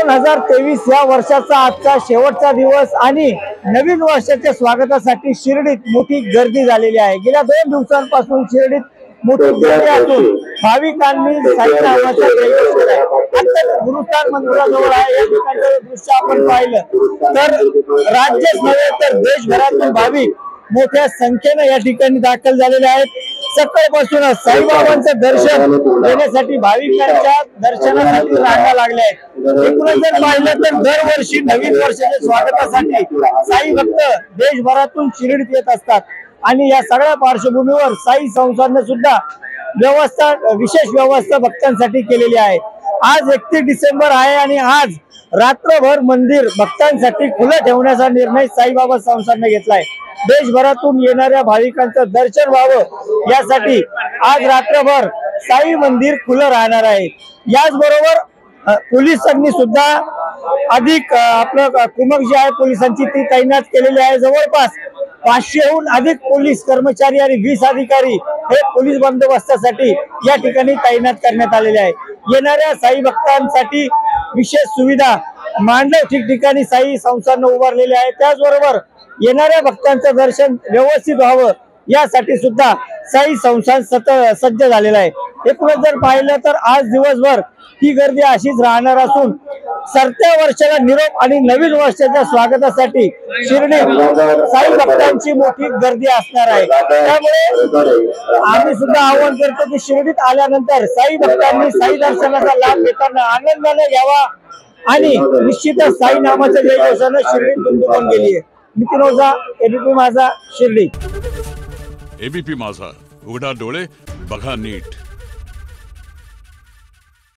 2023 या वर्षाचा आजचा शेवटचा दिवस आणि नवीन वर्षाच्या स्वागतासाठी शिर्डीत मोठी गर्दी झालेली आहे। गेल्या 2 दिवसांपासून शिर्डीत मोठी गर्दी असून भाविकांनी साई नामाचा जयघोष केलाय। आता गुरुस्थान मंदिराजवळ आहे, या ठिकाणचं दृश्य आपण पाहिलं तर राज्यच नव्हे तर देशभरातून भाविक मोठ्या संख्येने या ठिकाणी दाखल झालेले आहेत। सकाळपासूनच साईबाबांचं दर्शन घेण्यासाठी भाविकांच्या दर्शनासाठी रांगा लागल्या आहेत। एकूणच जर पाहिलं तर दरवर्षी नवीन वर्षाच्या स्वागतासाठी साई भक्त देशभरातून शिर्डीत येत असतात आणि या सगळ्या पार्श्वभूमीवर साई संस्थानने सुद्धा विशेष व्यवस्था भक्तांसाठी केलेली आहे। आज 31 डिसेंबर आहे आणि आज रात्रभर मंदिर भक्तांसाठी खुलं ठेवण्याचा निर्णय साईबाबा संस्थानने घेतलाय। देशभरातून येणाऱ्या भाविकांचं दर्शन व्हावं यासाठी आज रात्रभर साई मंदिर खुलं राहणार आहे। याचबरोबर पोलिसांनी सुद्धा अधिक आपलं कुमक जी आहे पोलिसांची ती तैनात केलेली आहे। जवळपास 500हून अधिक पोलीस कर्मचारी आणि 20 अधिकारी हे पोलीस बंदोबस्तासाठी या ठिकाणी तैनात करण्यात आलेले आहे। येणाऱ्या साई भक्तांसाठी विशेष सुविधा मांडव ठिकठिकाणी साई संस्थान उभारलेले आहे। त्याचबरोबर येणाऱ्या भक्तांचं दर्शन व्यवस्थित व्हावं यासाठी सुद्धा साई संस्थान सज्ज झालेला आहे। एकूणच जर पाहिलं तर आज दिवसभर ही गर्दी अशीच राहणार असून सरत्या वर्षाला निरोप आणि नवीन वर्षाच्या स्वागतासाठी शिर्डीत साई भक्तांची मोठी गर्दी असणार आहे। त्यामुळे आम्ही सुद्धा आवाहन करतो की शिर्डीत आल्यानंतर साई भक्तांनी साई दर्शनाचा लाभ घेताना आनंदाने घ्यावा आणि निश्चितच साई नामाच्या जयघोषाने शिर्डीत दुमदुमून गेली आहे। नितीन ओझा, एबीपी माझा, शिर्डी। एबीपी माझा, उघडा डोळे बघा नीट।